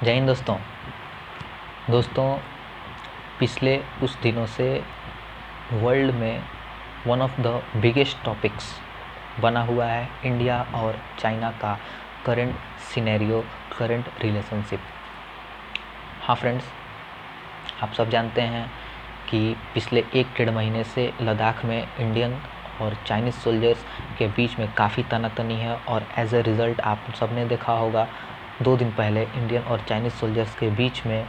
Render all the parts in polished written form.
जय हिंद दोस्तों पिछले कुछ दिनों से वर्ल्ड में one of the biggest topics बना हुआ है इंडिया और चाइना का करंट सिनेरियो, करंट रिलेशनशिप। हाँ फ्रेंड्स, आप सब जानते हैं कि पिछले 1-1.5 महीने से लद्दाख में इंडियन और चाइनीज़ सोल्जर्स के बीच में काफ़ी तनातनी है और एज ए रिज़ल्ट आप सब ने देखा होगा 2 दिन पहले इंडियन और चाइनीज़ सोल्जर्स के बीच में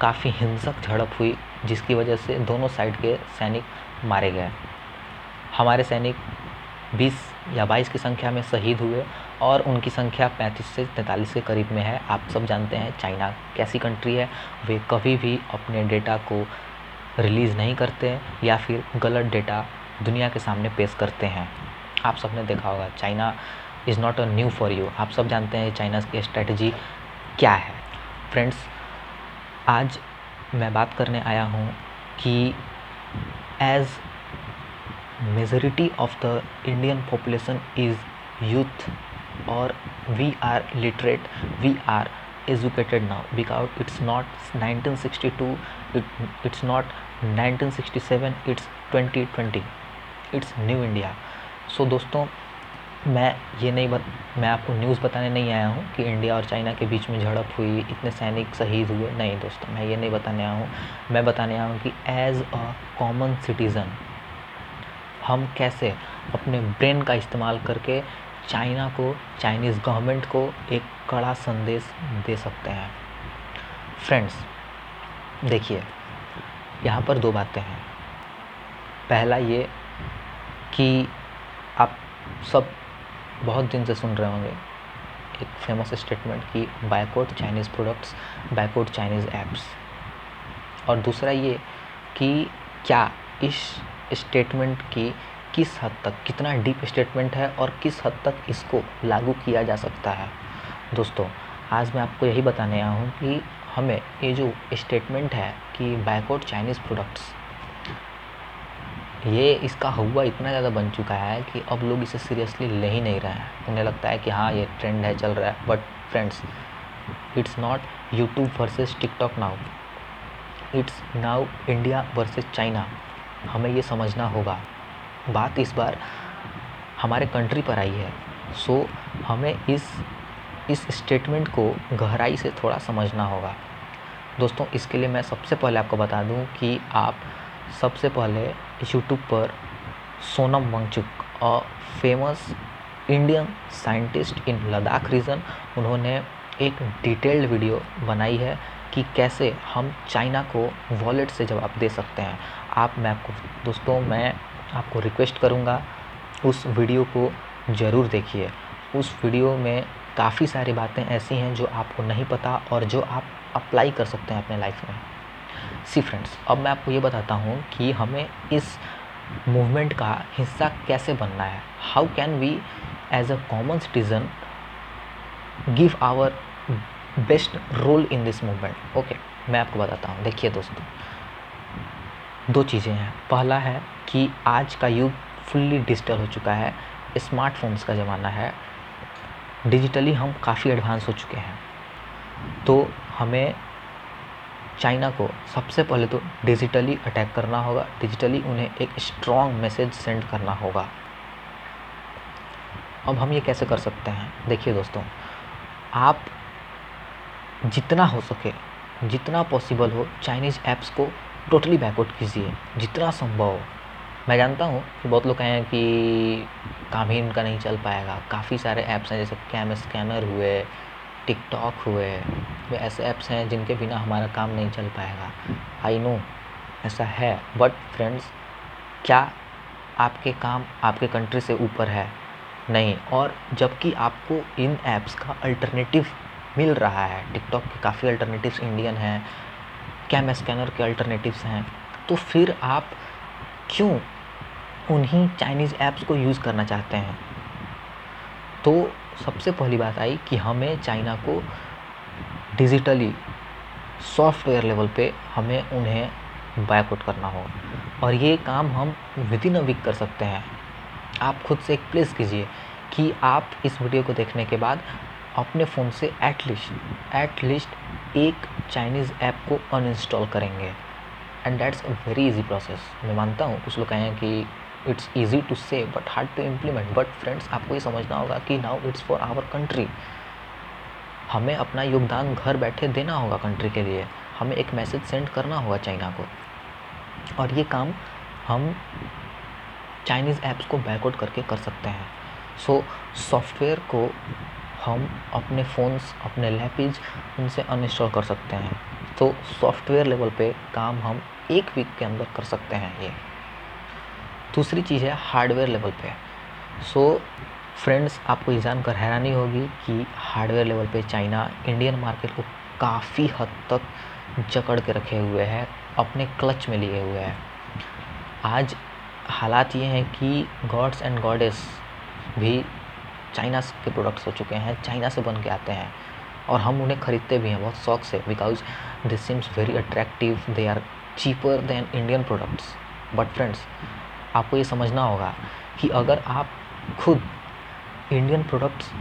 काफ़ी हिंसक झड़प हुई, जिसकी वजह से दोनों साइड के सैनिक मारे गए। हमारे सैनिक 20 या 22 की संख्या में शहीद हुए और उनकी संख्या 35 से 43 के करीब में है। आप सब जानते हैं चाइना कैसी कंट्री है, वे कभी भी अपने डेटा को रिलीज़ नहीं करते या फिर गलत डेटा दुनिया के सामने पेश करते हैं। आप सब ने देखा होगा, China is not a new for you. आप सब जानते हैं चाइना की स्ट्रेटजी क्या है। फ्रेंड्स, आज मैं बात करने आया हूँ कि as majority of the Indian population is youth और we are literate, we are educated now because it's not 1962, it's not 1967, it's 2020, it's new India। सो दोस्तों, मैं आपको न्यूज़ बताने नहीं आया हूँ कि इंडिया और चाइना के बीच में झड़प हुई, इतने सैनिक शहीद हुए। नहीं दोस्तों, मैं ये नहीं बताने आया हूँ। मैं बताने आया हूँ कि एज अ कॉमन सिटीज़न हम कैसे अपने ब्रेन का इस्तेमाल करके चाइना को, चाइनीज़ गवर्नमेंट को एक कड़ा संदेश दे सकते हैं। फ्रेंड्स देखिए, यहाँ पर 2 बातें हैं। पहला ये कि आप सब बहुत दिन से सुन रहे होंगे एक फेमस स्टेटमेंट कि boycott Chinese products, boycott Chinese apps. और दूसरा ये कि क्या इस स्टेटमेंट की किस हद तक, कितना डीप स्टेटमेंट है और किस हद तक इसको लागू किया जा सकता है। दोस्तों, आज मैं आपको यही बताने आया हूँ कि हमें ये जो स्टेटमेंट है कि बायकॉट चाइनीज़ प्रोडक्ट्स, ये इसका हुआ इतना ज़्यादा बन चुका है कि अब लोग इसे सीरियसली ले ही नहीं रहे हैं। उन्हें लगता है कि हाँ, ये ट्रेंड है, चल रहा है। But friends, it's not YouTube versus TikTok now, it's now India versus China. हमें ये समझना होगा। बात इस बार हमारे कंट्री पर आई है। सो हमें इस स्टेटमेंट को गहराई से थोड़ा समझना होगा। दोस्तों, इसके लिए मैं सबसे पहले आपको बता दूं कि आप सबसे पहले यूट्यूब पर Sonam Wangchuk, a famous Indian scientist in Ladakh region, उन्होंने एक डिटेल्ड वीडियो बनाई है कि कैसे हम चाइना को वॉलेट से जवाब दे सकते हैं। दोस्तों, मैं आपको रिक्वेस्ट करूँगा, उस वीडियो को ज़रूर देखिए। उस वीडियो में काफ़ी सारी बातें ऐसी हैं जो आपको नहीं पता और जो आप अप्लाई कर सकते हैं अपने लाइफ में। सी फ्रेंड्स, अब मैं आपको ये बताता हूँ कि हमें इस मूवमेंट का हिस्सा कैसे बनना है। How can we as a common citizen give our best role in this movement. Okay, मैं आपको बताता हूँ। देखिए दोस्तों, 2 चीज़ें हैं। पहला है कि आज का युग फुल्ली डिजिटल हो चुका है, स्मार्टफोन्स का ज़माना है, डिजिटली हम काफ़ी एडवांस हो चुके हैं। तो हमें चाइना को सबसे पहले तो डिजिटली अटैक करना होगा, डिजिटली उन्हें एक स्ट्रॉन्ग मैसेज सेंड करना होगा। अब हम ये कैसे कर सकते हैं? देखिए दोस्तों, आप जितना हो सके, जितना पॉसिबल हो, चाइनीज़ ऐप्स को टोटली बैकआउट कीजिए, जितना संभव हो। मैं जानता हूँ कि बहुत लोग कहें कि काम ही इनका नहीं चल पाएगा। काफ़ी सारे ऐप्स हैं, जैसे कैम स्कैनर हुए, टिकटॉक हुए, वे ऐसे ऐप्स हैं जिनके बिना हमारा काम नहीं चल पाएगा। आई नो ऐसा है, बट फ्रेंड्स, क्या आपके काम आपके कंट्री से ऊपर है? नहीं। और जबकि आपको इन ऐप्स का अल्टरनेटिव मिल रहा है, टिकटॉक के काफ़ी अल्टरनेटिव्स इंडियन हैं, कैम स्कैनर के अल्टरनेटिव्स हैं, तो फिर आप क्यों उन्हीं चाइनीज़ ऐप्स को यूज़ करना चाहते हैं? तो सबसे पहली बात आई कि हमें चाइना को डिजिटली, सॉफ्टवेयर लेवल पे हमें उन्हें बायकॉट करना होगा। और ये काम हम विदिन अ वीक कर सकते हैं। आप खुद से एक प्लेस कीजिए कि आप इस वीडियो को देखने के बाद अपने फ़ोन से एट लिस्ट एक चाइनीज़ ऐप को अनइंस्टॉल करेंगे। And that's a very easy process. मैं मानता हूँ कुछ लोग कहें कि it's easy to say but hard to implement, but friends आपको ये समझना होगा कि now it's for our country. हमें अपना योगदान घर बैठे देना होगा कंट्री के लिए। हमें एक मैसेज सेंड करना होगा चाइना को, और ये काम हम चाइनीज़ ऐप्स को बैकआउट करके कर सकते हैं। सो सॉफ्टवेयर को हम अपने फ़ोन्स, अपने लैपटॉप्स उनसे अनइंस्टॉल कर सकते हैं। तो सॉफ्टवेयर लेवल पे काम हम 1 वीक के अंदर कर सकते हैं ये। दूसरी चीज़ है हार्डवेयर लेवल पे। सो फ्रेंड्स आपको ये जानकर हैरानी होगी कि हार्डवेयर लेवल पे चाइना इंडियन मार्केट को काफ़ी हद तक जकड़ के रखे हुए है, अपने क्लच में लिए हुए है। आज हालात ये हैं कि गॉड्स एंड गॉडेस भी चाइना के प्रोडक्ट्स हो चुके हैं, चाइना से बन के आते हैं, और हम उन्हें ख़रीदते भी हैं बहुत शौक से, because this seems very attractive, they are cheaper than Indian products. But friends आपको ये समझना होगा कि अगर आप खुद इंडियन प्रोडक्ट्स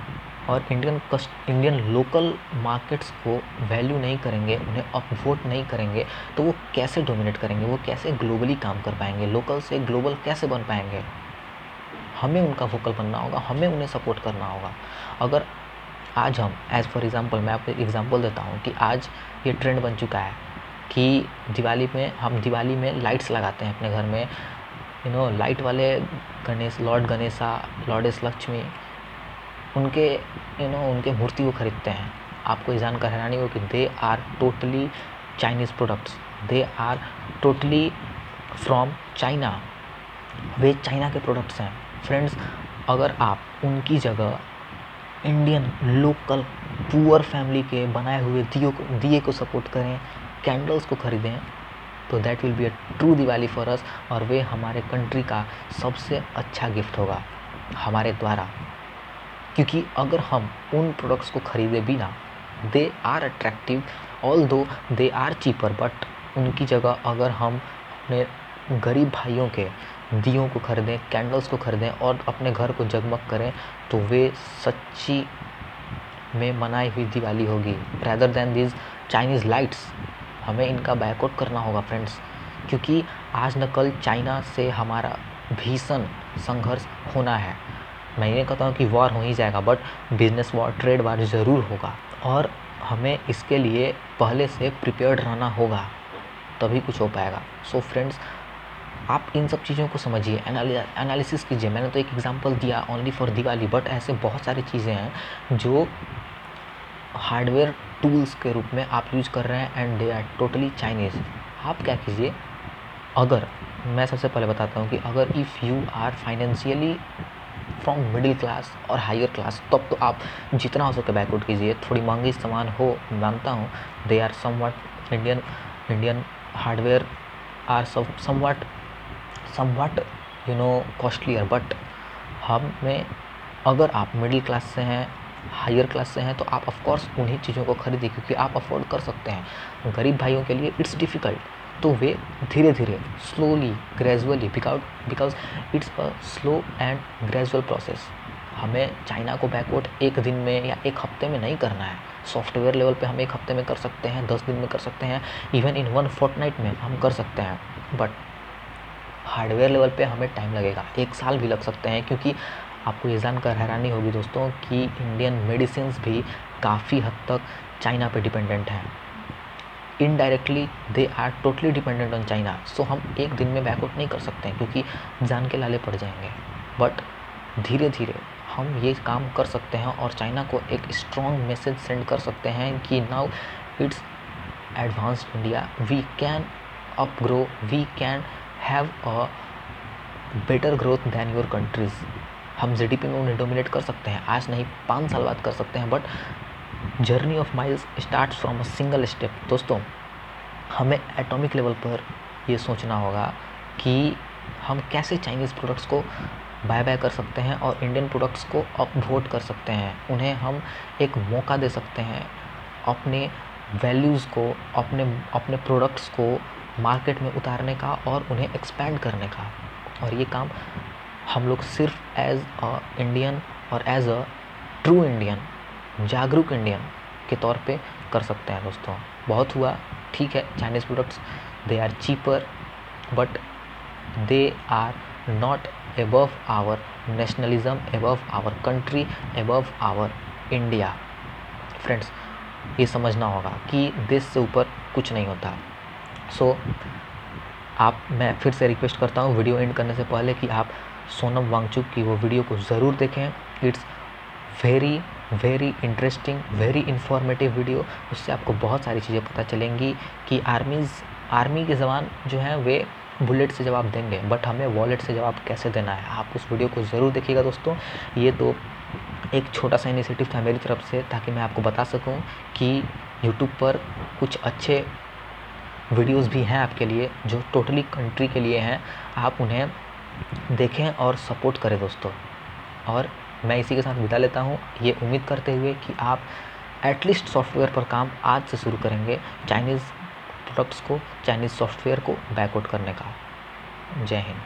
और इंडियन लोकल मार्केट्स को वैल्यू नहीं करेंगे, उन्हें अपवोट नहीं करेंगे, तो वो कैसे डोमिनेट करेंगे, वो कैसे ग्लोबली काम कर पाएंगे, लोकल से ग्लोबल कैसे बन पाएंगे। हमें उनका वोकल बनना होगा, हमें उन्हें सपोर्ट करना होगा। अगर आज हम एज़ फॉर एग्ज़ाम्पल, मैं आपको एग्ज़ाम्पल देता हूँ कि आज ये ट्रेंड बन चुका है कि दिवाली में लाइट्स लगाते हैं अपने घर में, लाइट वाले गणेश, लॉर्ड गणेशा, लॉर्डेस लक्ष्मी, उनके मूर्ति को खरीदते हैं। आपको ये जानकर हैरानी हो कि they are totally Chinese products, they are totally from China, वे चाइना के प्रोडक्ट्स हैं। फ्रेंड्स अगर आप उनकी जगह इंडियन लोकल पुअर फैमिली के बनाए हुए दिए को सपोर्ट करें, कैंडल्स को खरीदें, तो that will be a true Diwali for us, और वे हमारे कंट्री का सबसे अच्छा गिफ्ट होगा हमारे द्वारा। क्योंकि अगर हम उन प्रोडक्ट्स को खरीदे बिना, they are attractive although they are cheaper, but उनकी जगह अगर हम अपने गरीब भाइयों के दियों को खरीदें, कैंडल्स को खरीदें और अपने घर को जगमग करें, तो वे सच्ची में मनाई हुई दिवाली होगी, rather than this Chinese lights. हमें इनका बैकआउट करना होगा फ्रेंड्स, क्योंकि आज न कल चाइना से हमारा भीषण संघर्ष होना है। मैं ये कहता हूँ कि वॉर हो ही जाएगा, but business war, trade war ज़रूर होगा, और हमें इसके लिए पहले से प्रिपेयर्ड रहना होगा, तभी कुछ हो पाएगा। सो फ्रेंड्स आप इन सब चीज़ों को समझिए, एनालिसिस कीजिए। मैंने तो एक एग्जांपल दिया ओनली फॉर दिवाली, बट ऐसे बहुत सारी चीज़ें हैं जो हार्डवेयर टूल्स के रूप में आप यूज कर रहे हैं, and they are totally Chinese. आप क्या कीजिए, अगर मैं सबसे पहले बताता हूँ कि अगर if you are financially from middle class और हायर क्लास, तब तो आप जितना हो सके बैकआउट कीजिए। थोड़ी महंगी सामान हो, मानता हूँ, they are somewhat Indian hardware are somewhat costlier, but हमें, अगर आप मिडिल क्लास से हैं, हायर क्लास से हैं, तो आप ऑफकोर्स उन्हीं चीज़ों को खरीदिए, क्योंकि आप अफोर्ड कर सकते हैं। गरीब भाइयों के लिए इट्स डिफ़िकल्ट, तो वे धीरे धीरे, slowly, gradually, because it's a slow and gradual process. हमें चाइना को बैकवर्ड एक दिन में या एक हफ्ते में नहीं करना है। सॉफ्टवेयर लेवल पे हम एक हफ्ते में कर सकते हैं, 10 दिन में कर सकते हैं, इवन इन 1 फोर्टनाइट में हम कर सकते हैं, बट हार्डवेयर लेवल पे हमें टाइम लगेगा, 1 साल भी लग सकते हैं। क्योंकि आपको ये जानकर हैरानी होगी दोस्तों कि इंडियन मेडिसिन्स भी काफ़ी हद तक चाइना पे डिपेंडेंट हैं। Indirectly they are totally dependent on China. So हम एक दिन में बैकआउट नहीं कर सकते हैं, क्योंकि जान के लाले पड़ जाएंगे, बट धीरे धीरे हम ये काम कर सकते हैं और चाइना को एक स्ट्रॉन्ग मैसेज सेंड कर सकते हैं कि now it's advanced India, we can up grow, we can have a better growth than your countries. हम जीडीपी में उन्हें डोमिनेट कर सकते हैं, आज नहीं 5 साल बाद कर सकते हैं, but journey of miles start from a single step. दोस्तों हमें एटॉमिक लेवल पर ये सोचना होगा कि हम कैसे चाइनीज़ प्रोडक्ट्स को बाय कर सकते हैं और इंडियन प्रोडक्ट्स को अपवोट कर सकते हैं। उन्हें हम एक मौका दे सकते हैं अपने वैल्यूज़ को, अपने प्रोडक्ट्स को मार्केट में उतारने का और उन्हें एक्सपैंड करने का। और ये काम हम लोग सिर्फ एज अ इंडियन और एज अ ट्रू इंडियन जागरूक इंडियन के तौर पे कर सकते हैं दोस्तों। बहुत हुआ, ठीक है, Chinese products they are cheaper but they are not above our nationalism, above our country, above our India. Friends, ये समझना होगा कि देश से ऊपर कुछ नहीं होता। मैं फिर से रिक्वेस्ट करता हूँ वीडियो एंड करने से पहले कि आप सोनम वांगचुक की वो वीडियो को ज़रूर देखें। It's very very interesting, very informative video. उससे आपको बहुत सारी चीज़ें पता चलेंगी कि आर्मी के जवान जो हैं वे बुलेट से जवाब देंगे, बट हमें वॉलेट से जवाब कैसे देना है। आप उस वीडियो को ज़रूर देखिएगा दोस्तों। ये तो एक छोटा सा इनिशिएटिव था मेरी तरफ से, ताकि मैं आपको बता सकूं कि यूट्यूब पर कुछ अच्छे वीडियोस भी हैं आपके लिए, जो टोटली कंट्री के लिए हैं। आप उन्हें देखें और सपोर्ट करें दोस्तों। और मैं इसी के साथ विदा लेता हूँ, ये उम्मीद करते हुए कि आप एटलीस्ट सॉफ्टवेयर पर काम आज से शुरू करेंगे, चाइनीज़ प्रोडक्ट्स को, चाइनीज़ सॉफ्टवेयर को बैकआउट करने का। जय हिंद।